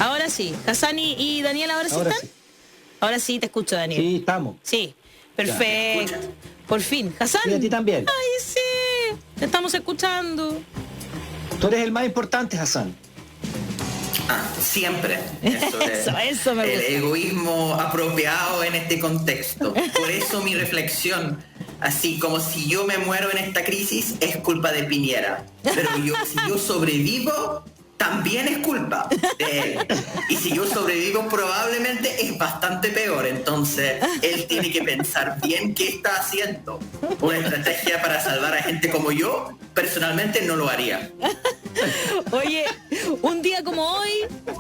Ahora sí. Hassan y Daniel, ¿ahora sí están? Sí. Ahora sí te escucho, Daniel. Sí, estamos. Sí, perfecto. Por fin. Hassan. Y a ti también. Ay, sí. Te estamos escuchando. Tú eres el más importante, Hassan. Siempre. Eso me gusta. El egoísmo apropiado en este contexto. Por eso mi reflexión, así como si yo me muero en esta crisis, es culpa de Piñera. Pero si yo sobrevivo, también es culpa de él. Y si yo sobrevivo, probablemente es bastante peor. Entonces, él tiene que pensar bien qué está haciendo. Una estrategia para salvar a gente como yo, personalmente no lo haría. Oye, un día como hoy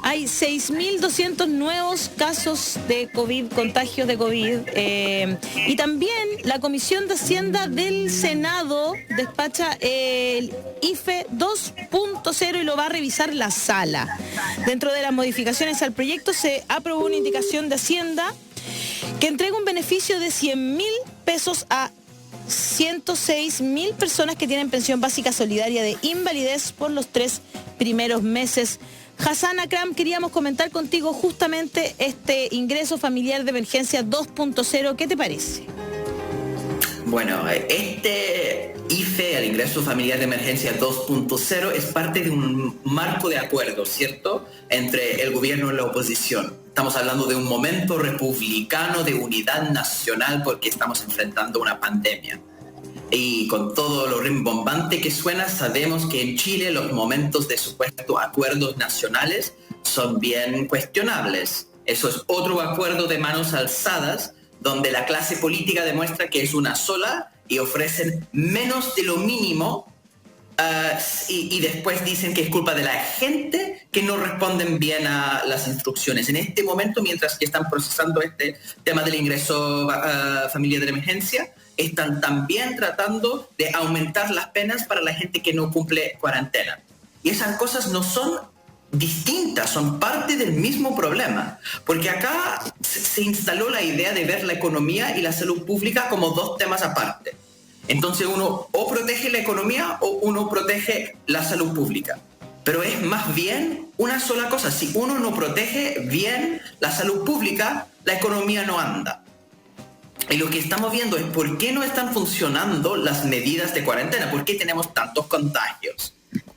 hay 6.200 nuevos casos de COVID, contagios de COVID, y también la Comisión de Hacienda del Senado despacha el IFE 2.0 y lo va a revisar la sala. Dentro de las modificaciones al proyecto se aprobó una indicación de Hacienda que entrega un beneficio de 100.000 pesos a 106.000 personas que tienen pensión básica solidaria de invalidez por los 3 primeros meses. Hassan Akram, queríamos comentar contigo justamente este ingreso familiar de emergencia 2.0. ¿Qué te parece? Bueno, este IFE, el ingreso familiar de emergencia 2.0, es parte de un marco de acuerdo, ¿cierto?, entre el gobierno y la oposición. Estamos hablando de un momento republicano de unidad nacional porque estamos enfrentando una pandemia. Y con todo lo rimbombante que suena, sabemos que en Chile los momentos de supuestos acuerdos nacionales son bien cuestionables. Eso es otro acuerdo de manos alzadas, donde la clase política demuestra que es una sola y ofrecen menos de lo mínimo, y después dicen que es culpa de la gente que no responden bien a las instrucciones. En este momento, mientras que están procesando este tema del ingreso familiar de emergencia, están también tratando de aumentar las penas para la gente que no cumple cuarentena. Y esas cosas no son distintas, son parte del mismo problema, porque acá se instaló la idea de ver la economía y la salud pública como dos temas aparte. Entonces uno o protege la economía o uno protege la salud pública, pero es más bien una sola cosa. Si uno no protege bien la salud pública, la economía no anda. Y lo que estamos viendo es por qué no están funcionando las medidas de cuarentena, por qué tenemos tantos contagios.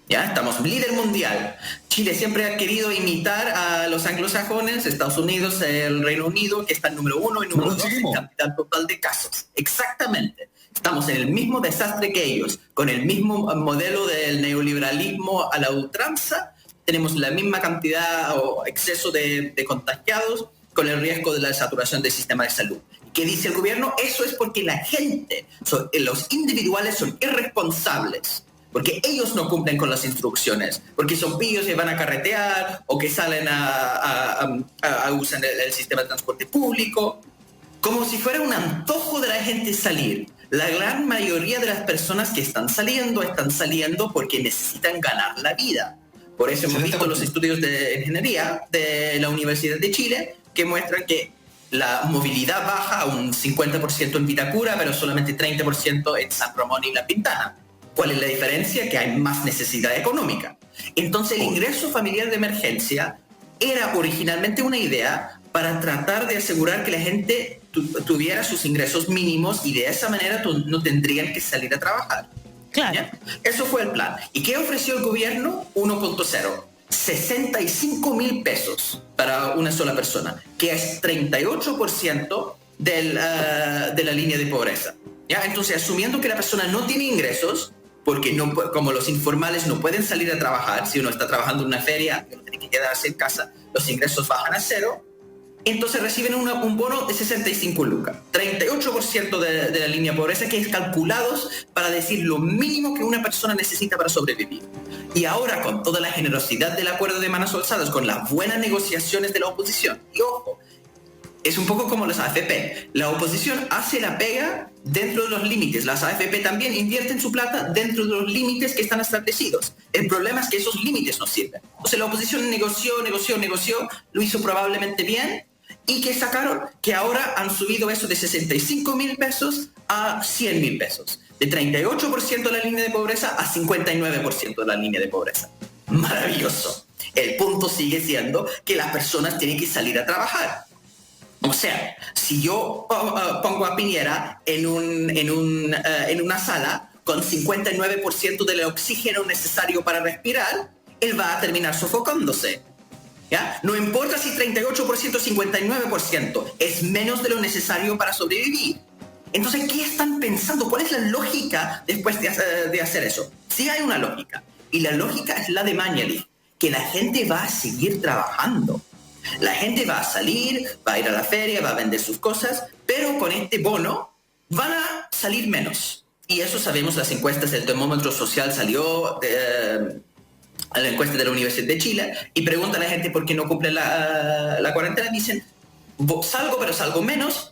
Ya estamos líder mundial. Chile siempre ha querido imitar a los anglosajones, Estados Unidos, el Reino Unido, que está en número 1 y número 2 en cantidad total de casos. Exactamente. Estamos en el mismo desastre que ellos, con el mismo modelo del neoliberalismo a la ultranza. Tenemos la misma cantidad o exceso de contagiados, con el riesgo de la saturación del sistema de salud. ¿Qué dice el gobierno? Eso es porque la gente, los individuales son irresponsables, porque ellos no cumplen con las instrucciones, porque son pillos que van a carretear o que salen a usar el sistema de transporte público, como si fuera un antojo de la gente salir. La gran mayoría de las personas que están saliendo porque necesitan ganar la vida. Por eso hemos visto los estudios de ingeniería de la Universidad de Chile que muestran que la movilidad baja a un 50% en Vitacura, pero solamente 30% en San Ramón y La Pintana. ¿Cuál es la diferencia? Que hay más necesidad económica. Entonces el ingreso familiar de emergencia era originalmente una idea para tratar de asegurar que la gente tuviera sus ingresos mínimos y de esa manera no tendrían que salir a trabajar. Claro. ¿Ya? Eso fue el plan. ¿Y qué ofreció el gobierno? 1.0. 65.000 pesos para una sola persona, que es 38% de la línea de pobreza. ¿Ya? Entonces, asumiendo que la persona no tiene ingresos, porque no, como los informales no pueden salir a trabajar, si uno está trabajando en una feria, uno tiene que quedarse en casa, los ingresos bajan a cero, entonces reciben un bono de 65 lucas, 38% de la línea de pobreza, que es calculados para decir lo mínimo que una persona necesita para sobrevivir. Y ahora, con toda la generosidad del acuerdo de manos alzadas, con las buenas negociaciones de la oposición, y ojo, es un poco como las AFP. La oposición hace la pega dentro de los límites. Las AFP también invierten su plata dentro de los límites que están establecidos. El problema es que esos límites no sirven. Entonces la oposición negoció, lo hizo probablemente bien, y que sacaron que ahora han subido eso de 65.000 pesos a 100.000 pesos. De 38% de la línea de pobreza a 59% de la línea de pobreza. Maravilloso. El punto sigue siendo que las personas tienen que salir a trabajar. O sea, si yo pongo a Piñera en una sala con 59% del oxígeno necesario para respirar, él va a terminar sofocándose. ¿Ya? No importa si 38% o 59%, es menos de lo necesario para sobrevivir. Entonces, ¿qué están pensando? ¿Cuál es la lógica después de hacer eso? Sí hay una lógica, y la lógica es la de Mañalich, que la gente va a seguir trabajando. La gente va a salir, va a ir a la feria, va a vender sus cosas, pero con este bono van a salir menos. Y eso sabemos, las encuestas, el termómetro social salió a la encuesta de la Universidad de Chile y preguntan a la gente por qué no cumple la cuarentena. Dicen, salgo, pero salgo menos.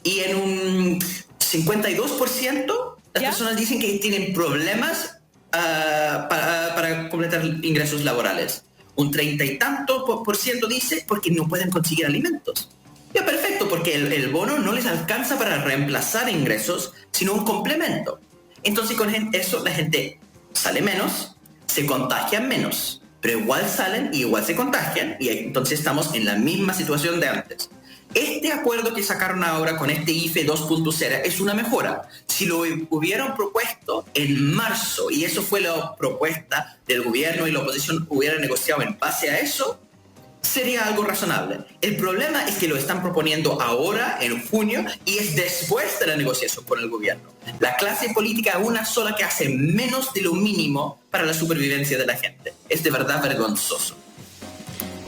Y en un 52% las personas dicen que tienen problemas para completar ingresos laborales. Un 30 y tanto por ciento dice porque no pueden conseguir alimentos. Ya, perfecto, porque el bono no les alcanza para reemplazar ingresos, sino un complemento. Entonces con eso la gente sale menos, se contagian menos, pero igual salen y igual se contagian, y entonces estamos en la misma situación de antes. Este acuerdo que sacaron ahora con este IFE 2.0 es una mejora. Si lo hubieran propuesto en marzo, y eso fue la propuesta del gobierno y la oposición hubieran negociado en base a eso, sería algo razonable. El problema es que lo están proponiendo ahora, en junio, y es después de la negociación con el gobierno. La clase política es una sola que hace menos de lo mínimo para la supervivencia de la gente. Es de verdad vergonzoso.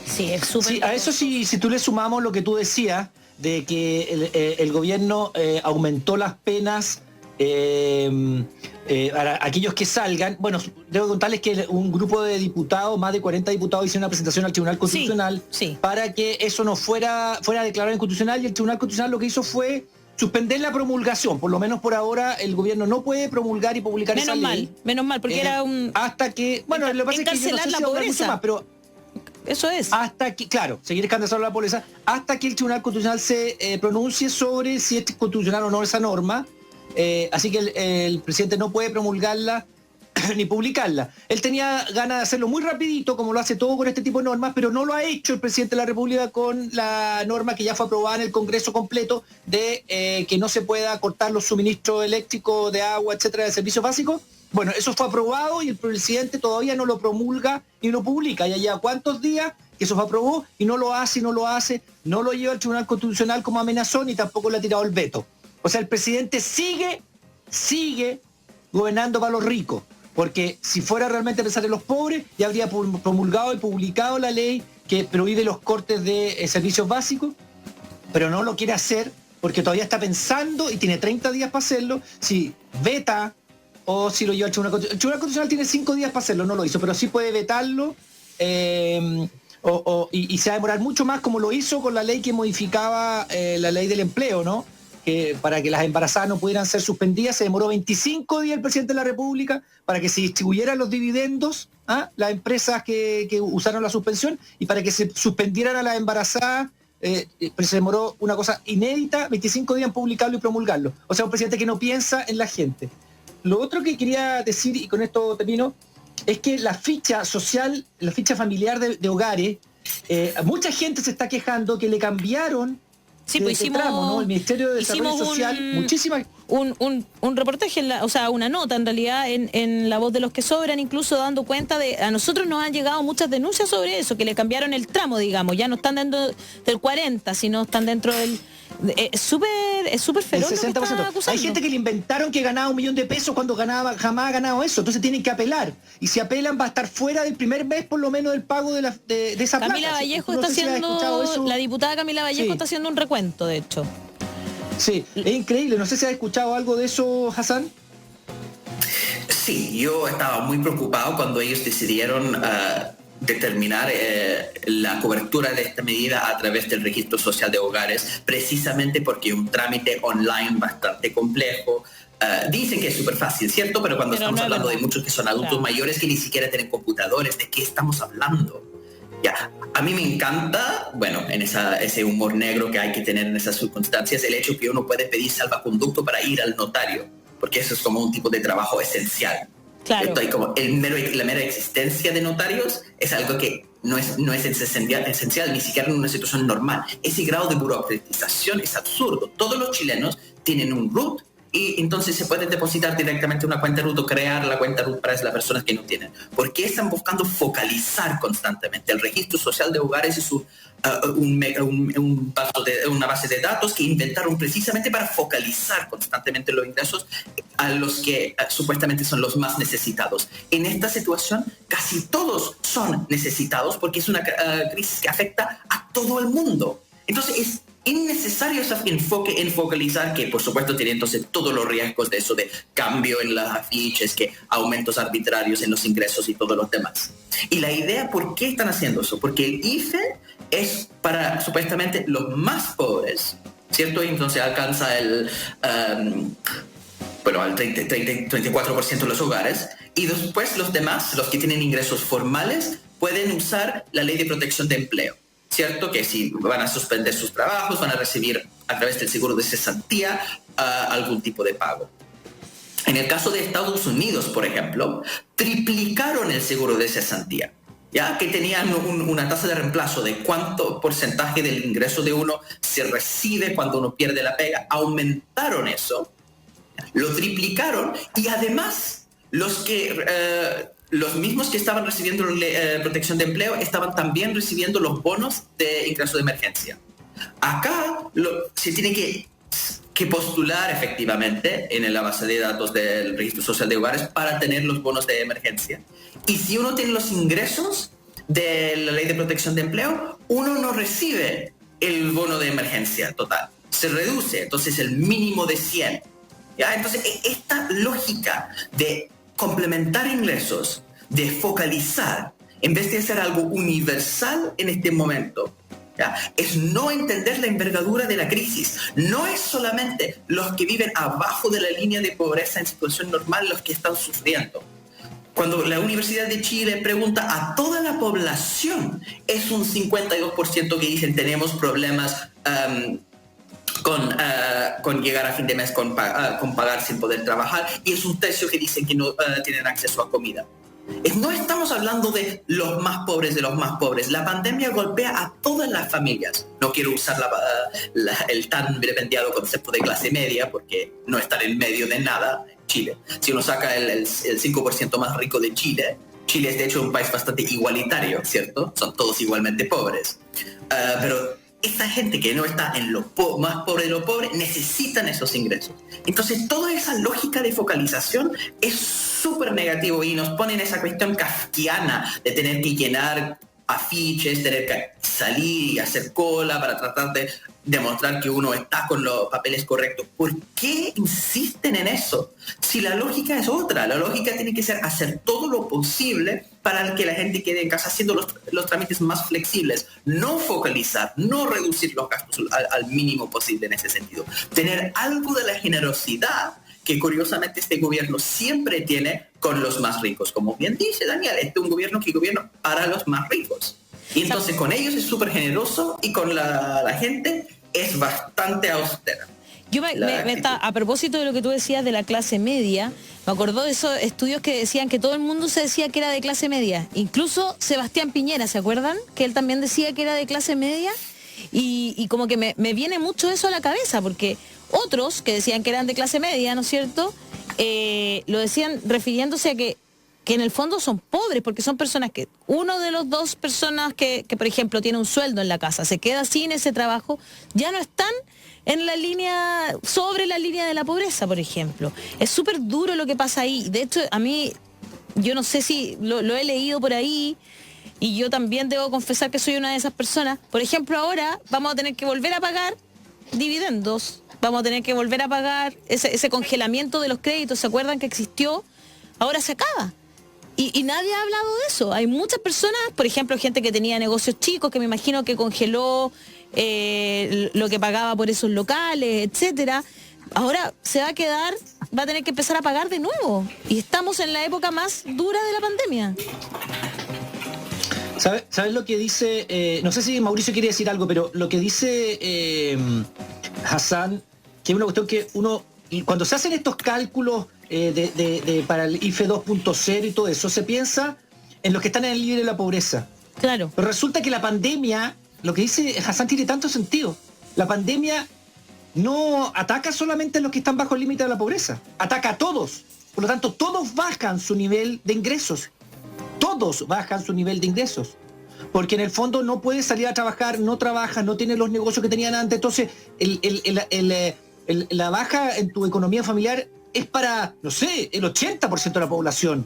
Sí, es súper... Sí, a eso sí, si tú le sumamos lo que tú decías, de que el gobierno aumentó las penas para aquellos que salgan. Bueno, debo contarles que un grupo de diputados, más de 40 diputados, hicieron una presentación al Tribunal Constitucional para que eso no fuera declarado inconstitucional, y el Tribunal Constitucional lo que hizo fue suspender la promulgación. Por lo menos por ahora el gobierno no puede promulgar y publicar esa ley. Menos mal, porque era un... Hasta que... Bueno, lo que pasa es que yo no sé si habrá mucho más, pero... Eso es. Hasta que, claro, seguir escandalizando la pobreza, hasta que el Tribunal Constitucional se pronuncie sobre si es constitucional o no esa norma. Así que el presidente no puede promulgarla ni publicarla. Él tenía ganas de hacerlo muy rapidito, como lo hace todo con este tipo de normas, pero no lo ha hecho el presidente de la República con la norma que ya fue aprobada en el Congreso completo de que no se pueda cortar los suministros eléctricos, de agua, etcétera, de servicios básicos. Bueno, eso fue aprobado y el presidente todavía no lo promulga ni lo publica. Ya lleva cuántos días que eso se aprobó y no lo hace, no lo lleva al Tribunal Constitucional como amenazó, ni tampoco le ha tirado el veto. O sea, el presidente sigue gobernando para los ricos, porque si fuera realmente a pensar en los pobres, ya habría promulgado y publicado la ley que prohíbe los cortes de servicios básicos, pero no lo quiere hacer porque todavía está pensando y tiene 30 días para hacerlo. Si veta o si lo lleva al Tribunal Constitucional. El Tribunal Constitucional tiene 5 días para hacerlo, no lo hizo, pero sí puede vetarlo y se va a demorar mucho más, como lo hizo con la ley que modificaba la ley del empleo, ¿no? Que para que las embarazadas no pudieran ser suspendidas, se demoró 25 días el presidente de la República para que se distribuyeran los dividendos a las empresas que usaron la suspensión y para que se suspendieran a las embarazadas. Pero se demoró una cosa inédita, 25 días en publicarlo y promulgarlo. O sea, un presidente que no piensa en la gente. Lo otro que quería decir, y con esto termino, es que la ficha social, la ficha familiar de hogares, mucha gente se está quejando que le cambiaron pues tramo, ¿no? El Ministerio de Desarrollo Social, muchísimas... Un reportaje, una nota en realidad en La Voz de los que Sobran, incluso dando cuenta de... A nosotros nos han llegado muchas denuncias sobre eso, que le cambiaron el tramo, digamos, ya no están dentro del 40, sino están dentro del... Es súper feroz lo que están acusando. Hay gente que le inventaron que ganaba $1 millón cuando jamás ha ganado eso, entonces tienen que apelar, y si apelan va a estar fuera del primer mes por lo menos del pago de esa plata. Camila Vallejo está haciendo, la diputada Camila Vallejo está haciendo un recuento, de hecho. Sí, es increíble, no sé si has escuchado algo de eso, Hassan. Sí, yo estaba muy preocupado cuando ellos decidieron determinar la cobertura de esta medida a través del registro social de hogares, precisamente porque es un trámite online bastante complejo. Dicen que es súper fácil, ¿cierto? Pero cuando estamos hablando de muchos que son adultos mayores que ni siquiera tienen computadores, ¿de qué estamos hablando? Ya, a mí me encanta, bueno, en ese humor negro que hay que tener en esas circunstancias, el hecho que uno puede pedir salvaconducto para ir al notario, porque eso es como un tipo de trabajo esencial. Claro. Como la mera existencia de notarios es algo que no es esencial, ni siquiera en una situación normal. Ese grado de burocratización es absurdo. Todos los chilenos tienen un RUT y entonces se puede depositar directamente una cuenta RUT o crear la cuenta RUT para las personas que no tienen. ¿Por qué están buscando focalizar constantemente? El registro social de hogares es una base de datos que inventaron precisamente para focalizar constantemente los ingresos a los que supuestamente son los más necesitados. En esta situación casi todos son necesitados porque es una crisis que afecta a todo el mundo. Entonces es innecesario ese enfoque en focalizar, que por supuesto tiene entonces todos los riesgos de eso, de cambio en las afiches, que aumentos arbitrarios en los ingresos y todos los demás. Y la idea, ¿por qué están haciendo eso? Porque el IFE es para supuestamente los más pobres, ¿cierto? Y entonces alcanza el 34% de los hogares, y después los demás, los que tienen ingresos formales, pueden usar la ley de protección de empleo. ¿Cierto? Que si van a suspender sus trabajos, van a recibir a través del seguro de cesantía algún tipo de pago. En el caso de Estados Unidos, por ejemplo, triplicaron el seguro de cesantía, ya que tenían una tasa de reemplazo de cuánto porcentaje del ingreso de uno se recibe cuando uno pierde la pega. Aumentaron eso, lo triplicaron, y además los mismos que estaban recibiendo protección de empleo estaban también recibiendo los bonos de ingreso de emergencia. Acá se tiene que postular efectivamente en la base de datos del Registro Social de Hogares para tener los bonos de emergencia. Y si uno tiene los ingresos de la Ley de Protección de Empleo, uno no recibe el bono de emergencia total. Se reduce, entonces el mínimo de 100. ¿Ya? Entonces esta lógica de complementar ingresos, de focalizar, en vez de hacer algo universal en este momento, ¿ya? Es no entender la envergadura de la crisis. No es solamente los que viven abajo de la línea de pobreza en situación normal los que están sufriendo. Cuando la Universidad de Chile pregunta a toda la población, es un 52% que dicen tenemos problemas con llegar a fin de mes, con pagar sin poder trabajar, y es un tercio que dicen que no tienen acceso a comida. No estamos hablando de los más pobres de los más pobres. La pandemia golpea a todas las familias. No quiero usar el tan vilipendiado concepto de clase media, porque no están en medio de nada en Chile. Si uno saca el 5% más rico de Chile, Chile es de hecho un país bastante igualitario, ¿cierto? Son todos igualmente pobres. Pero esta gente que no está en lo más pobre de lo pobre necesitan esos ingresos. Entonces toda esa lógica de focalización es súper negativo y nos pone en esa cuestión kafkiana de tener que llenar afiches, tener que salir y hacer cola para tratar de demostrar que uno está con los papeles correctos. ¿Por qué insisten en eso? Si la lógica es otra, la lógica tiene que ser hacer todo lo posible para que la gente quede en casa haciendo los trámites más flexibles, no focalizar, no reducir los gastos al mínimo posible en ese sentido. Tener algo de la generosidad que curiosamente este gobierno siempre tiene con los más ricos. Como bien dice Daniel, este es un gobierno que gobierna para los más ricos. Y entonces con ellos es súper generoso y con la gente es bastante austera. Yo a propósito de lo que tú decías de la clase media, me acordó de esos estudios que decían que todo el mundo se decía que era de clase media. Incluso Sebastián Piñera, ¿se acuerdan? Que él también decía que era de clase media. Y como que me viene mucho eso a la cabeza, porque otros que decían que eran de clase media, ¿no es cierto? Lo decían refiriéndose a que en el fondo son pobres, porque son personas que, uno de los dos personas que por ejemplo, tiene un sueldo en la casa, se queda sin ese trabajo, ya no están en la línea, sobre la línea de la pobreza, por ejemplo. Es súper duro lo que pasa ahí. De hecho, a mí, yo no sé si lo he leído por ahí, y yo también debo confesar que soy una de esas personas. Por ejemplo, ahora vamos a tener que volver a pagar dividendos, vamos a tener que volver a pagar ese congelamiento de los créditos, ¿se acuerdan que existió? Ahora se acaba. Y nadie ha hablado de eso. Hay muchas personas, por ejemplo, gente que tenía negocios chicos, que me imagino que congeló lo que pagaba por esos locales, etcétera. Ahora se va a quedar, va a tener que empezar a pagar de nuevo. Y estamos en la época más dura de la pandemia. ¿Sabes lo que dice? No sé si Mauricio quiere decir algo, pero lo que dice Hassan, que es una cuestión que uno, cuando se hacen estos cálculos para el IFE 2.0 y todo eso, se piensa en los que están en el límite de la pobreza. Claro. Pero resulta que la pandemia, lo que dice Hassan tiene tanto sentido. La pandemia no ataca solamente a los que están bajo el límite de la pobreza, ataca a todos. Por lo tanto, todos bajan su nivel de ingresos. Todos bajan su nivel de ingresos. Porque en el fondo no puedes salir a trabajar, no trabajas, no tienes los negocios que tenían antes. Entonces, la baja en tu economía familiar es para, no sé, el 80% de la población.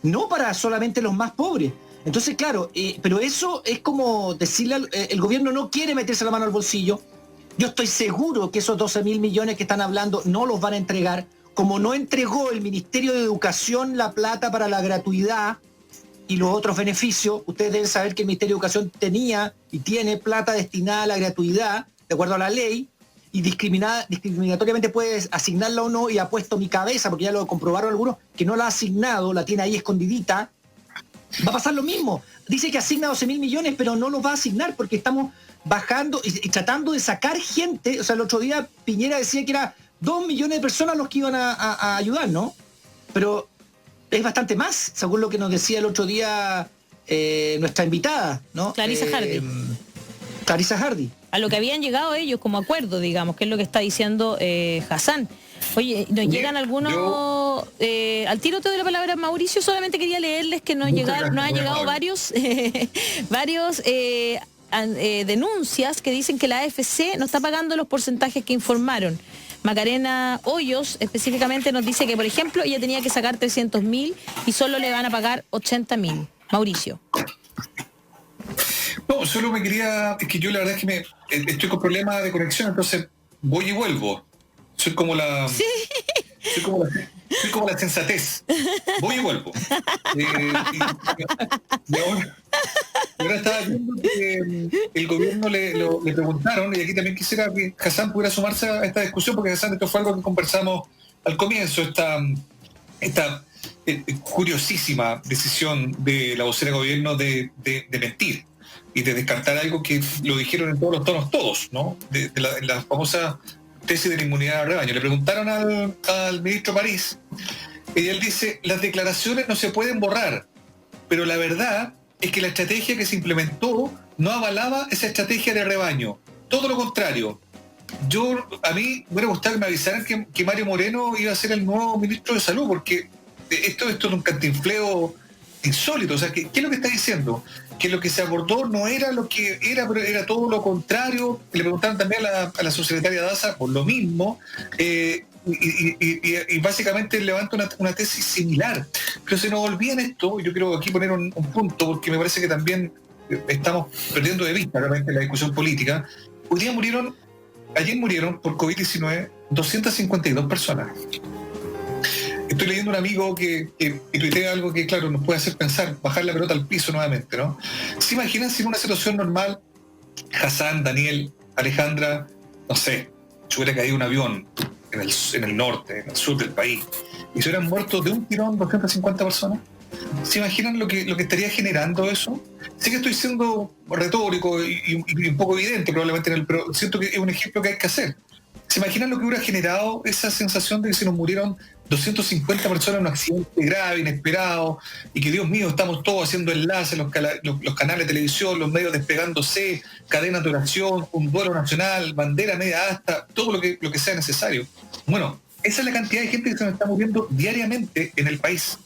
No para solamente los más pobres. Entonces, claro, pero eso es como decirle, el gobierno no quiere meterse la mano al bolsillo. Yo estoy seguro que esos 12.000 millones que están hablando no los van a entregar, como no entregó el Ministerio de Educación la plata para la gratuidad y los otros beneficios. Ustedes deben saber que el Ministerio de Educación tenía y tiene plata destinada a la gratuidad, de acuerdo a la ley, y discriminatoriamente puedes asignarla o no, y ha puesto mi cabeza, porque ya lo comprobaron algunos, que no la ha asignado, la tiene ahí escondidita. Va a pasar lo mismo. Dice que asigna 12.000 millones, pero no los va a asignar porque estamos bajando y tratando de sacar gente. O sea, el otro día Piñera decía que era 2 millones de personas los que iban a ayudar, ¿no? Pero es bastante más, según lo que nos decía el otro día nuestra invitada, ¿no? Clarisa Hardy. Clarisa Hardy. A lo que habían llegado ellos como acuerdo, digamos, que es lo que está diciendo Hassan. Oye, nos llegan algunos... al tiro te doy la palabra, Mauricio. Solamente quería leerles que nos han llegado varios denuncias que dicen que la AFC no está pagando los porcentajes que informaron. Macarena Hoyos específicamente nos dice que, por ejemplo, ella tenía que sacar 300.000 y solo le van a pagar 80.000. Mauricio. No, solo me quería... Es que yo la verdad es que estoy con problemas de conexión, entonces voy y vuelvo. Soy como la... Sí. Soy como la sensatez. Voy y vuelvo. Ahora estaba viendo que el gobierno le preguntaron, y aquí también quisiera que Hassan pudiera sumarse a esta discusión, porque Hassan, esto fue algo que conversamos al comienzo, esta curiosísima decisión de la vocera de gobierno de mentir y de descartar algo que lo dijeron en todos los tonos, todos, ¿no? De la famosa tesis de la inmunidad de rebaño. Le preguntaron al ministro París y él dice: las declaraciones no se pueden borrar, pero la verdad es que la estrategia que se implementó no avalaba esa estrategia de rebaño, todo lo contrario. A mí me hubiera gustado que me avisaran que Mario Moreno iba a ser el nuevo ministro de Salud, porque esto es un cantinfleo insólito. O sea, ¿qué es lo que está diciendo? Que lo que se abordó no era lo que era, pero era todo lo contrario. Le preguntaron también a la subsecretaria Daza por lo mismo, y básicamente levanta una tesis similar. Pero se nos olvida en esto, yo quiero aquí poner un punto, porque me parece que también estamos perdiendo de vista realmente la discusión política. Ayer murieron por COVID-19 252 personas. Estoy leyendo un amigo que tuitea algo que, claro, nos puede hacer pensar, bajar la pelota al piso nuevamente, ¿no? ¿Se imaginan si en una situación normal, Hassan, Daniel, Alejandra, no sé, se hubiera caído un avión en el norte, en el sur del país, y se hubieran muerto de un tirón 250 personas? ¿Se imaginan lo que estaría generando eso? Sé que estoy siendo retórico y un poco evidente probablemente, pero siento que es un ejemplo que hay que hacer. ¿Se imaginan lo que hubiera generado esa sensación de que se nos murieron 250 personas en un accidente grave, inesperado, y que, Dios mío, estamos todos haciendo enlaces, los canales de televisión, los medios despegándose, cadenas de oración, un duelo nacional, bandera media asta, todo lo que sea necesario? Bueno, esa es la cantidad de gente que se nos está muriendo diariamente en el país.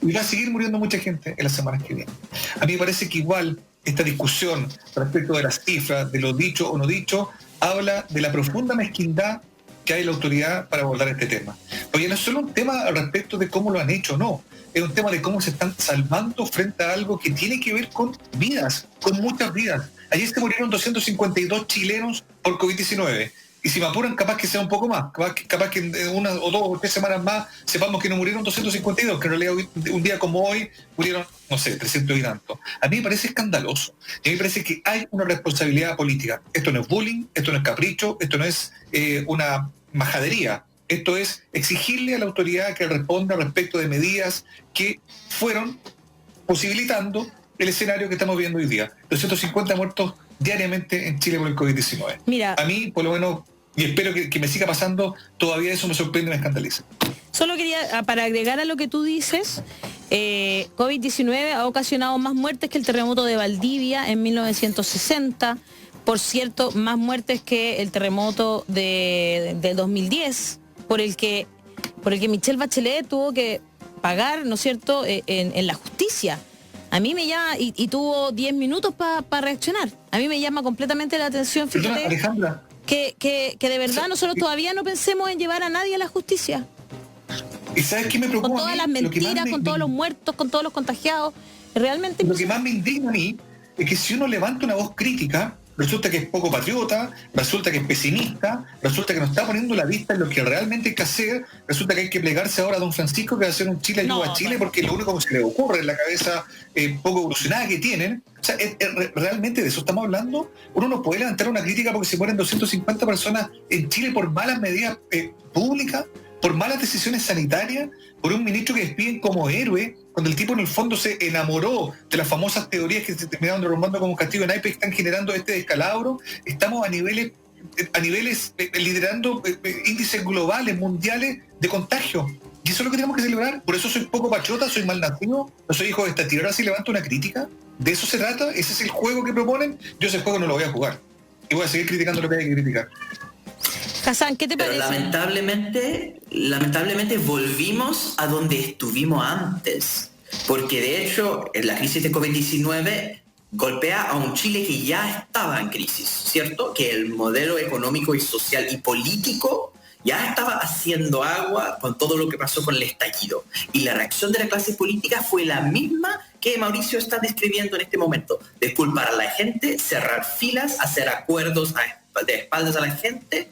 Y va a seguir muriendo mucha gente en las semanas que vienen. A mí me parece que igual esta discusión respecto de las cifras, de lo dicho o no dicho, habla de la profunda mezquindad que hay en la autoridad para abordar este tema. Porque no es solo un tema respecto de cómo lo han hecho, no. Es un tema de cómo se están salvando frente a algo que tiene que ver con vidas, con muchas vidas. Ayer se murieron 252 chilenos por COVID-19. Y si me apuran, capaz que sea un poco más. Capaz que en 1 o 2 o 3 semanas más sepamos que no murieron 252, que en realidad un día como hoy murieron, no sé, 300 y tanto. A mí me parece escandaloso. A mí me parece que hay una responsabilidad política. Esto no es bullying, esto no es capricho, esto no es una majadería. Esto es exigirle a la autoridad que responda respecto de medidas que fueron posibilitando el escenario que estamos viendo hoy día. 250 muertos diariamente en Chile por el COVID-19. Mira, a mí, por lo menos, y espero que me siga pasando, todavía eso me sorprende y me escandaliza. Solo quería, para agregar a lo que tú dices, COVID-19 ha ocasionado más muertes que el terremoto de Valdivia en 1960. Por cierto, más muertes que el terremoto del 2010, por el que Michelle Bachelet tuvo que pagar, ¿no es cierto?, en la justicia. A mí me llama, y tuvo 10 minutos para reaccionar. A mí me llama completamente la atención, fíjate, Perdona, Alejandra, que de verdad nosotros todavía no pensemos en llevar a nadie a la justicia. ¿y sabes qué me preocupa? Con todas las mentiras, con todos los muertos, con todos los contagiados. Realmente... Lo que más me indigna a mí es que si uno levanta una voz crítica, resulta que es poco patriota, resulta que es pesimista, resulta que no está poniendo la vista en lo que realmente hay que hacer, resulta que hay que plegarse ahora a don Francisco, que va a hacer un Chile ayuda a Chile, porque es lo único que se le ocurre en la cabeza poco evolucionada que tienen. O sea, realmente de eso estamos hablando. Uno no puede levantar una crítica porque se mueren 250 personas en Chile por malas medidas públicas, por malas decisiones sanitarias, por un ministro que despiden como héroe, cuando el tipo en el fondo se enamoró de las famosas teorías que se terminaron derrumbando como un castillo de naipes que están generando este descalabro. Estamos a niveles liderando índices globales, mundiales de contagio. Y eso es lo que tenemos que celebrar. Por eso soy poco patriota, soy malnacido, no soy hijo de esta tierra, si levanto una crítica. De eso se trata, ese es el juego que proponen. Yo ese juego no lo voy a jugar. Y voy a seguir criticando lo que hay que criticar. Hassan, ¿qué te parece? Pero lamentablemente volvimos a donde estuvimos antes, porque de hecho la crisis de COVID-19 golpea a un Chile que ya estaba en crisis, ¿cierto? Que el modelo económico y social y político ya estaba haciendo agua con todo lo que pasó con el estallido. Y la reacción de la clase política fue la misma que Mauricio está describiendo en este momento, de culpar a la gente, cerrar filas, hacer acuerdos de espaldas a la gente,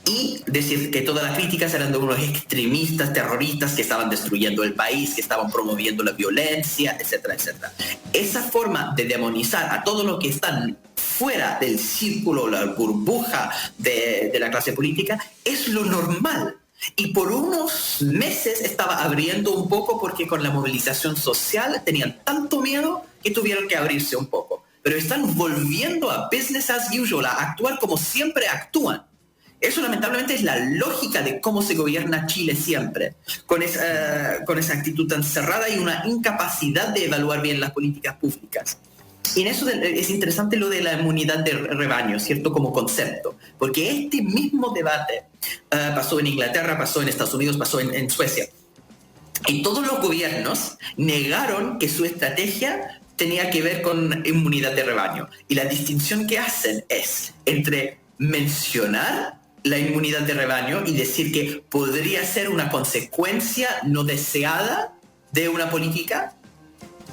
y decir que todas las críticas eran de unos extremistas, terroristas que estaban destruyendo el país, que estaban promoviendo la violencia, etcétera, etcétera. Esa forma de demonizar a todos los que están fuera del círculo, la burbuja de la clase política, es lo normal. Y por unos meses estaba abriendo un poco porque con la movilización social tenían tanto miedo que tuvieron que abrirse un poco. Pero están volviendo a business as usual, a actuar como siempre actúan. Eso lamentablemente es la lógica de cómo se gobierna Chile siempre, con esa actitud tan cerrada y una incapacidad de evaluar bien las políticas públicas. Y en eso es interesante lo de la inmunidad de rebaño, ¿cierto? Como concepto, porque este mismo debate pasó en Inglaterra, pasó en Estados Unidos, pasó en Suecia. Y todos los gobiernos negaron que su estrategia tenía que ver con inmunidad de rebaño. Y la distinción que hacen es entre mencionar la inmunidad de rebaño y decir que podría ser una consecuencia no deseada de una política,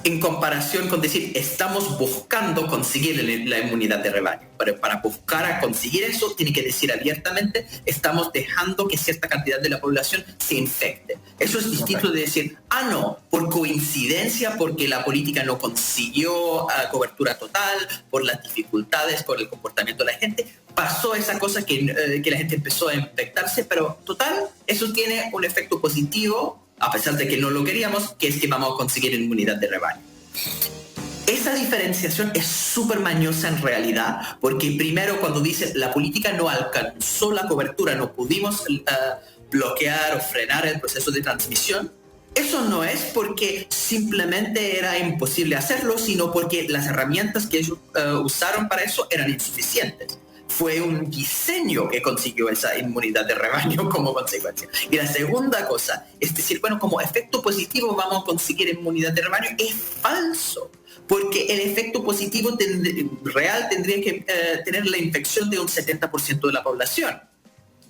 en comparación con decir estamos buscando conseguir la inmunidad de rebaño. Pero para buscar a conseguir eso tiene que decir abiertamente estamos dejando que cierta cantidad de la población se infecte. Eso es distinto de decir no, por coincidencia, porque la política no consiguió cobertura total, por las dificultades, por el comportamiento de la gente, pasó esa cosa que la gente empezó a infectarse, pero total, eso tiene un efecto positivo, a pesar de que no lo queríamos, que es que vamos a conseguir inmunidad de rebaño. Esa diferenciación es súper mañosa en realidad, porque primero cuando dice la política no alcanzó la cobertura, no pudimos bloquear o frenar el proceso de transmisión, eso no es porque simplemente era imposible hacerlo, sino porque las herramientas que ellos usaron para eso eran insuficientes. Fue un diseño que consiguió esa inmunidad de rebaño como consecuencia. Y la segunda cosa, es decir, bueno, como efecto positivo vamos a conseguir inmunidad de rebaño, es falso. Porque el efecto positivo real tendría que tener la infección de un 70% de la población,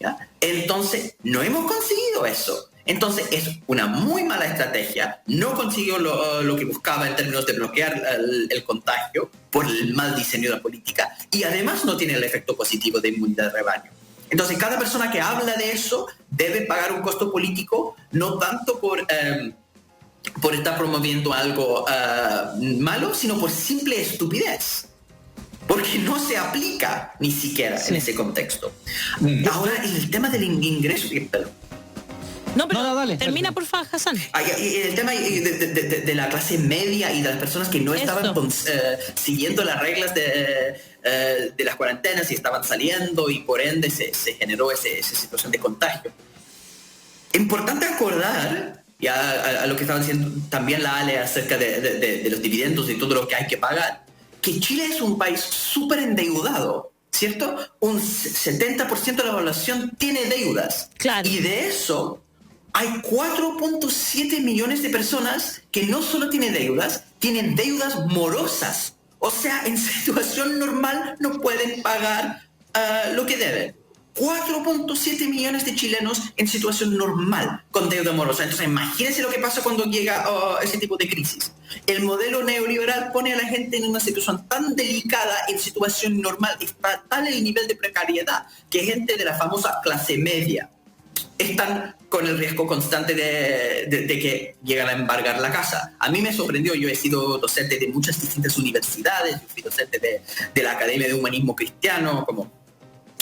¿ya? Entonces, no hemos conseguido eso. Entonces, es una muy mala estrategia. No consiguió lo que buscaba en términos de bloquear el contagio por el mal diseño de la política. Y además no tiene el efecto positivo de inmunidad de rebaño. Entonces, cada persona que habla de eso debe pagar un costo político, no tanto por estar promoviendo algo malo, sino por simple estupidez. Porque no se aplica ni siquiera en ese contexto. Ahora, el tema del ingreso... No, pero dale, termina, dale. por favor, Hassan. Y el tema de la clase media y de las personas que no estaban siguiendo las reglas de las cuarentenas y estaban saliendo, y por ende se generó esa situación de contagio. Importante acordar y a lo que estaba diciendo también la Ale acerca de los dividendos y todo lo que hay que pagar, que Chile es un país súper endeudado, ¿cierto? Un 70% de la población tiene deudas. Claro. Y de eso hay 4.7 millones de personas que no solo tienen deudas morosas. O sea, en situación normal no pueden pagar lo que deben. 4.7 millones de chilenos en situación normal con deuda morosa. Entonces imagínense lo que pasa cuando llega ese tipo de crisis. El modelo neoliberal pone a la gente en una situación tan delicada, en situación normal, está tal el nivel de precariedad que gente de la famosa clase media están con el riesgo constante de que llegan a embargar la casa. A mí me sorprendió, yo he sido docente de muchas distintas universidades, yo fui docente de la Academia de Humanismo Cristiano, como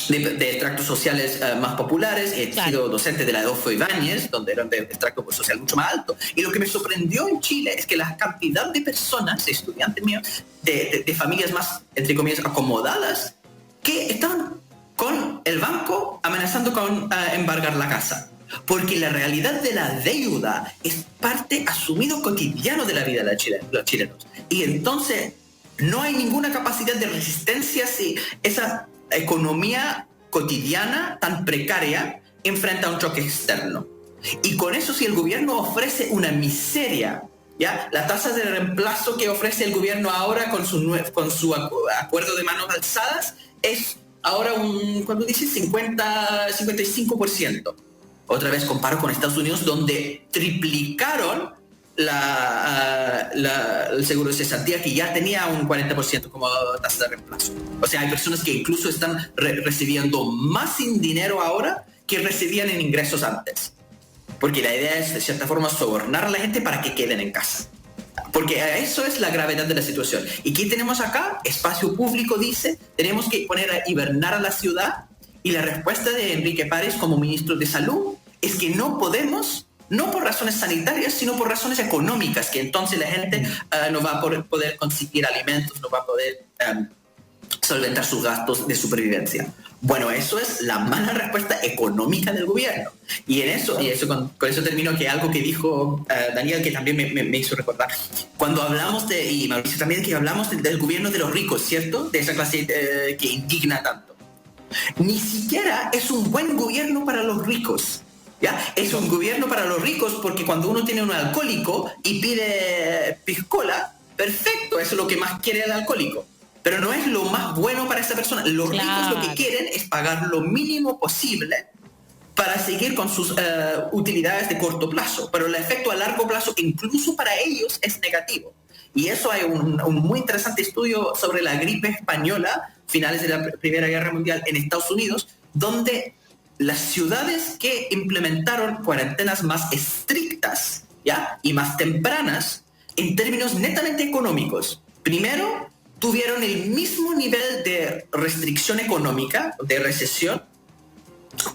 de extractos sociales más populares, he sido docente de la Adolfo Ibáñez, donde era de extracto social mucho más alto. Y lo que me sorprendió en Chile es que la cantidad de personas, de estudiantes míos, de familias más, entre comillas, acomodadas, que estaban con el banco amenazando con embargar la casa. Porque la realidad de la deuda es parte asumido cotidiano de la vida de los chilenos. Y entonces no hay ninguna capacidad de resistencia si esa economía cotidiana tan precaria enfrenta a un choque externo. Y con eso, si el gobierno ofrece una miseria, ¿ya? La tasa de reemplazo que ofrece el gobierno ahora con su acuerdo de manos alzadas es ahora cuando dice 55%. Otra vez comparo con Estados Unidos, donde triplicaron el seguro de cesantía, que ya tenía un 40% como tasa de reemplazo. O sea, hay personas que incluso están recibiendo más sin dinero ahora que recibían en ingresos antes. Porque la idea es, de cierta forma, sobornar a la gente para que queden en casa. Porque eso es la gravedad de la situación. ¿Y qué tenemos acá? Espacio público dice, tenemos que poner a hibernar a la ciudad, y la respuesta de Enrique París como ministro de Salud es que no podemos, no por razones sanitarias, sino por razones económicas, que entonces la gente no va a poder conseguir alimentos, no va a poder solventar sus gastos de supervivencia. Bueno, eso es la mala respuesta económica del gobierno. Y con eso termino, que algo que dijo Daniel, que también me hizo recordar. Cuando hablamos y Mauricio también, que hablamos del gobierno de los ricos, ¿cierto? De esa clase que indigna tanto. Ni siquiera es un buen gobierno para los ricos. ¿Ya? Es un gobierno para los ricos porque cuando uno tiene un alcohólico y pide piscola, perfecto, eso es lo que más quiere el alcohólico. Pero no es lo más bueno para esa persona. Los ricos lo que quieren es pagar lo mínimo posible para seguir con sus utilidades de corto plazo. Pero el efecto a largo plazo, incluso para ellos, es negativo. Y eso hay un muy interesante estudio sobre la gripe española, finales de la Primera Guerra Mundial en Estados Unidos, donde las ciudades que implementaron cuarentenas más estrictas, ¿ya? Y más tempranas, en términos netamente económicos, primero tuvieron el mismo nivel de restricción económica, de recesión,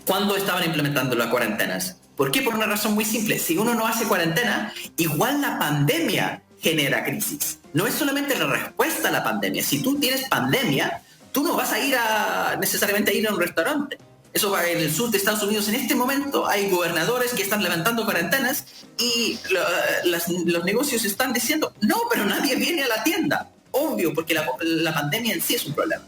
cuando estaban implementando las cuarentenas. ¿Por qué? Por una razón muy simple. Si uno no hace cuarentena, igual la pandemia genera crisis. No es solamente la respuesta a la pandemia. Si tú tienes pandemia, tú no vas a ir necesariamente a ir a un restaurante. Eso va en el sur de Estados Unidos. En este momento hay gobernadores que están levantando cuarentenas y los negocios están diciendo, no, pero nadie viene a la tienda. Obvio, porque la pandemia en sí es un problema.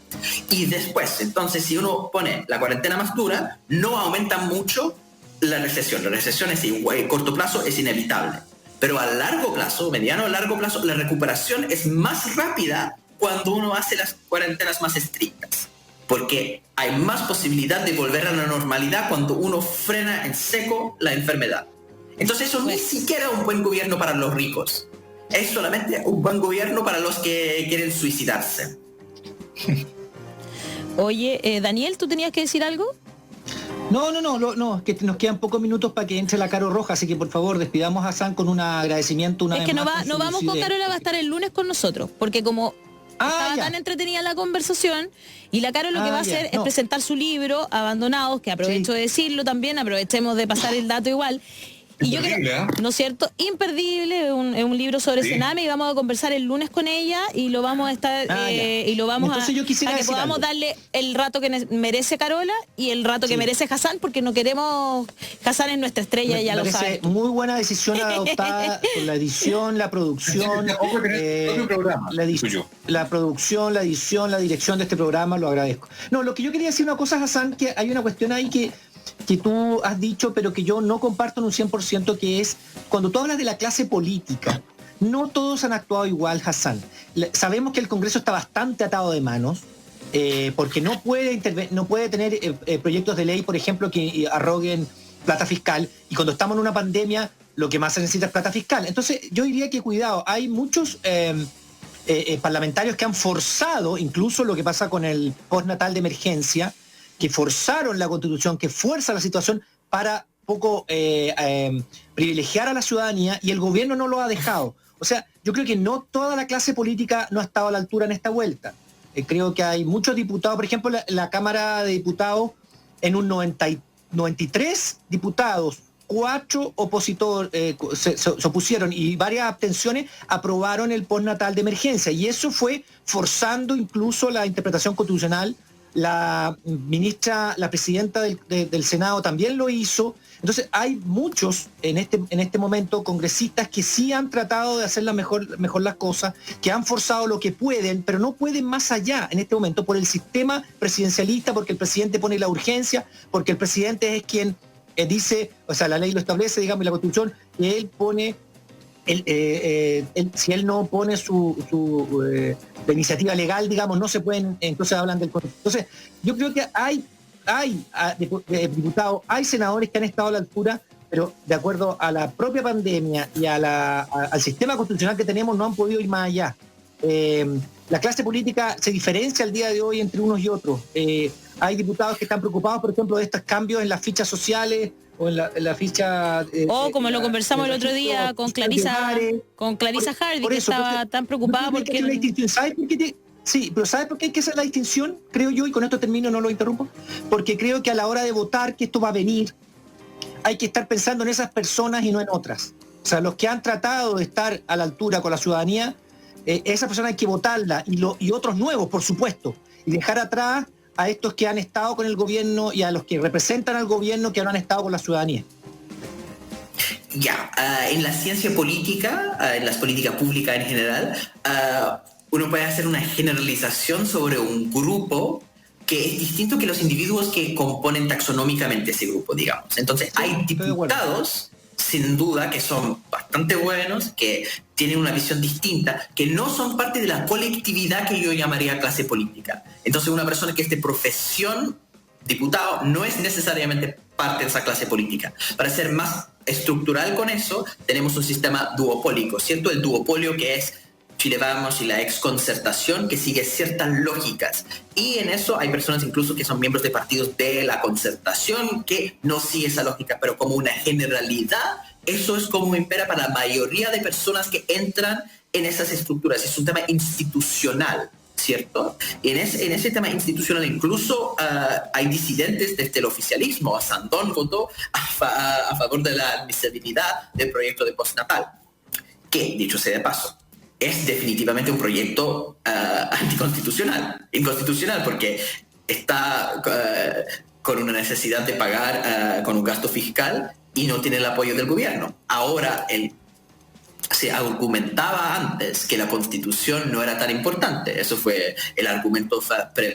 Y después, entonces, si uno pone la cuarentena más dura, no aumenta mucho la recesión. La recesión es a corto plazo es inevitable. Pero a largo plazo, mediano a largo plazo, la recuperación es más rápida cuando uno hace las cuarentenas más estrictas. Porque hay más posibilidad de volver a la normalidad cuando uno frena en seco la enfermedad. Entonces eso ni siquiera es un buen gobierno para los ricos. Es solamente un buen gobierno para los que quieren suicidarse. Oye, Daniel, ¿tú tenías que decir algo? No, que nos quedan pocos minutos para que entre la Caro Roja, así que por favor despidamos a San con un agradecimiento. Es que no vamos con Carola, va a estar el lunes con nosotros, porque como estaba tan entretenida la conversación, y la Caro lo que va a hacer es presentar su libro, Abandonados, que aprovecho de decirlo también, aprovechemos de pasar el dato igual. Y yo creo, ¿no es cierto? Imperdible, es un libro sobre Sename, y vamos a conversar el lunes con ella y lo vamos a estar y lo vamos Entonces yo quisiera a que podamos algo. darle el rato que merece Carola y el rato que merece Hassan, porque no queremos Hassan es nuestra estrella, ya lo sabe. Muy buena decisión adoptada por la edición, la producción, la producción, la edición, la dirección de este programa, lo agradezco. No, lo que yo quería decir una cosa, Hassan, que hay una cuestión ahí que tú has dicho, pero que yo no comparto en un 100%, que es cuando tú hablas de la clase política. No todos han actuado igual, Hassan. Sabemos que el Congreso está bastante atado de manos, porque no puede tener proyectos de ley, por ejemplo, que arroguen plata fiscal, y cuando estamos en una pandemia, lo que más se necesita es plata fiscal. Entonces, yo diría que cuidado, hay muchos parlamentarios que han forzado, incluso lo que pasa con el postnatal de emergencia, que forzaron la Constitución, que fuerza la situación para poco privilegiar a la ciudadanía, y el gobierno no lo ha dejado. O sea, yo creo que no toda la clase política no ha estado a la altura en esta vuelta. Creo que hay muchos diputados, por ejemplo, la Cámara de Diputados, en un 93 diputados, 4 opositores se opusieron y varias abstenciones, aprobaron el postnatal de emergencia, y eso fue forzando incluso la interpretación constitucional. La presidenta del Senado también lo hizo. Entonces hay muchos en este momento congresistas que sí han tratado de hacer mejor las cosas, que han forzado lo que pueden, pero no pueden más allá en este momento por el sistema presidencialista, porque el presidente pone la urgencia, porque el presidente es quien dice, o sea, la ley lo establece, digamos, y la Constitución, que él pone, si él no pone la iniciativa legal, digamos, no se pueden, entonces hablan del Congreso. Entonces, yo creo que hay diputados, hay senadores que han estado a la altura, pero de acuerdo a la propia pandemia y al sistema constitucional que tenemos, no han podido ir más allá. La clase política se diferencia al día de hoy entre unos y otros. Hay diputados que están preocupados, por ejemplo, de estos cambios en las fichas sociales o en la ficha... como lo conversamos el otro día con Clarisa Hardy, que estaba tan preocupada porque... Sí, pero ¿sabes por qué hay que hacer la distinción? Creo yo, y con esto termino, no lo interrumpo, porque creo que a la hora de votar, que esto va a venir, hay que estar pensando en esas personas y no en otras. O sea, los que han tratado de estar a la altura con la ciudadanía, esas personas hay que votarla, y otros nuevos, por supuesto, y dejar atrás a estos que han estado con el gobierno y a los que representan al gobierno que no han estado con la ciudadanía. En la ciencia política, en las políticas públicas en general, uno puede hacer una generalización sobre un grupo que es distinto que los individuos que componen taxonómicamente ese grupo, digamos. Entonces, hay diputados, sin duda, que son bastante buenos, que tienen una visión distinta, que no son parte de la colectividad que yo llamaría clase política. Entonces, una persona que es de profesión diputado no es necesariamente parte de esa clase política. Para ser más estructural con eso, tenemos un sistema duopólico, ¿cierto? El duopolio, que es Chile Vamos y la exconcertación, que sigue ciertas lógicas. Y en eso hay personas incluso que son miembros de partidos de la concertación que no sigue esa lógica, pero como una generalidad, eso es como impera para la mayoría de personas que entran en esas estructuras. Es un tema institucional, ¿cierto? En ese tema institucional incluso hay disidentes desde el oficialismo. Sandón votó a favor de la admisibilidad del proyecto de postnatal, que, dicho sea de paso, es definitivamente un proyecto anticonstitucional, inconstitucional, porque está con una necesidad de pagar con un gasto fiscal y no tiene el apoyo del gobierno. Ahora, se argumentaba antes que la Constitución no era tan importante. Eso fue el argumento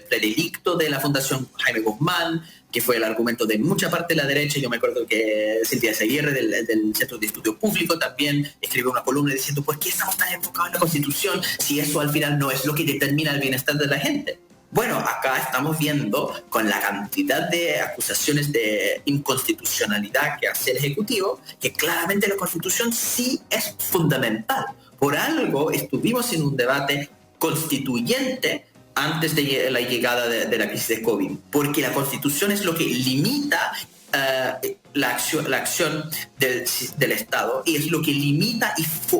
predilecto de la Fundación Jaime Guzmán, que fue el argumento de mucha parte de la derecha. Yo me acuerdo que Silvia Seguirre del Centro de Estudio Público también escribió una columna diciendo ¿por qué estamos tan enfocados en la Constitución si eso al final no es lo que determina el bienestar de la gente? Bueno, acá estamos viendo con la cantidad de acusaciones de inconstitucionalidad que hace el Ejecutivo, que claramente la Constitución sí es fundamental. Por algo estuvimos en un debate constituyente antes de la llegada de la crisis de COVID, porque la Constitución es lo que limita la acción del Estado, y es lo que limita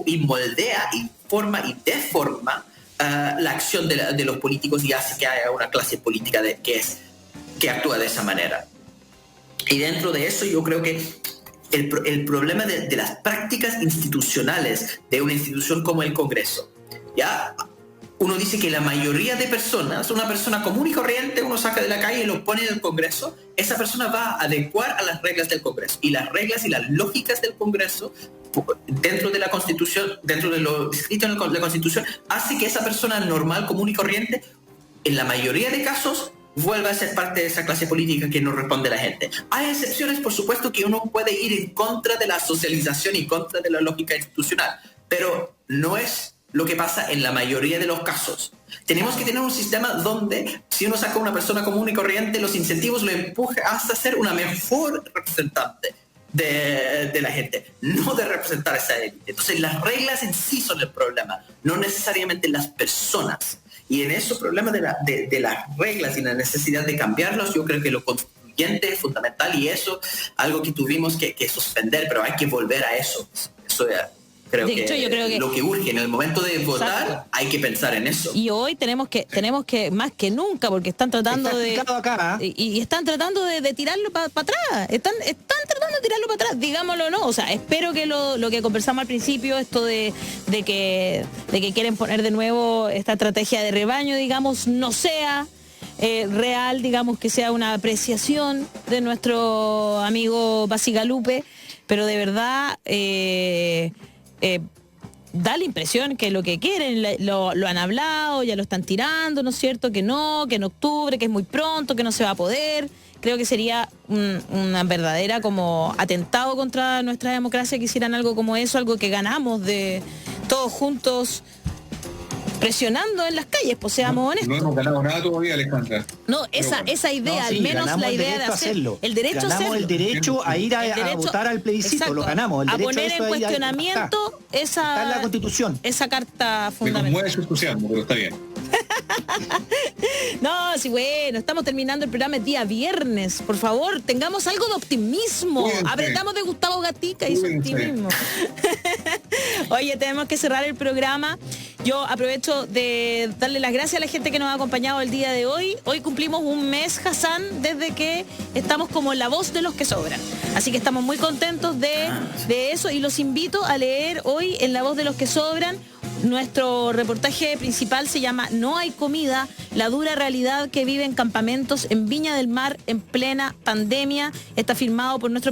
y moldea y forma y deforma la acción de los políticos, y hace que haya una clase política que actúa de esa manera. Y dentro de eso yo creo que el problema de las prácticas institucionales de una institución como el Congreso. ¿Ya? Uno dice que la mayoría de personas, una persona común y corriente, uno saca de la calle y lo pone en el Congreso, esa persona va a adecuar a las reglas del Congreso. Y las reglas y las lógicas del Congreso, dentro de la Constitución, dentro de lo escrito en la Constitución, hace que esa persona normal, común y corriente, en la mayoría de casos, vuelva a ser parte de esa clase política que no responde a la gente. Hay excepciones, por supuesto, que uno puede ir en contra de la socialización y contra de la lógica institucional, pero no es lo que pasa en la mayoría de los casos. Tenemos que tener un sistema donde, si uno saca a una persona común y corriente, los incentivos lo empujan hasta ser una mejor representante de la gente, no de representar a esa élite. Entonces, las reglas en sí son el problema, no necesariamente las personas. Y en esos problemas de las reglas y la necesidad de cambiarlos, yo creo que lo constituyente es fundamental, y eso algo que tuvimos que suspender, pero hay que volver a eso. Eso creo de hecho, yo creo que lo que urge en el momento de votar. Exacto. Hay que pensar en eso. Y hoy tenemos que más que nunca, porque están tratando acá, ¿eh? y están tratando de tirarlo para atrás. Están tratando de tirarlo para atrás, digámoslo o no. O sea, espero que lo que conversamos al principio, esto de que quieren poner de nuevo esta estrategia de rebaño, digamos, no sea real, digamos, que sea una apreciación de nuestro amigo Bacigalupe, pero de verdad da la impresión que lo que quieren lo han hablado, ya lo están tirando, ¿no es cierto? Que no, que en octubre, que es muy pronto, que no se va a poder. Creo que sería una verdadera como atentado contra nuestra democracia que hicieran algo como eso, algo que ganamos de todos juntos presionando en las calles, pues seamos honestos. No hemos ganado nada todavía, Alejandra. No, esa idea, No, sí, al menos la idea de hacerlo. El derecho a hacerlo. Ganamos el derecho a ir a votar al plebiscito, exacto, lo ganamos. El a derecho poner en cuestionamiento está en la Constitución. esa carta Me fundamental. conmueve su entusiasmo, pero está bien. No, sí, bueno, estamos terminando el programa el día viernes. Por favor, tengamos algo de optimismo. Cuídense. Aprendamos de Gustavo Gatica y su Cuídense. optimismo. Oye, tenemos que cerrar el programa. Yo aprovecho de darle las gracias a la gente que nos ha acompañado el día de hoy. Hoy cumplimos un mes, Hassan, desde que estamos como la voz de los que sobran. Así que estamos muy contentos de eso, y los invito a leer hoy en La Voz de los que Sobran. Nuestro reportaje principal se llama No hay comida, la dura realidad que viven campamentos en Viña del Mar en plena pandemia. Está firmado por nuestro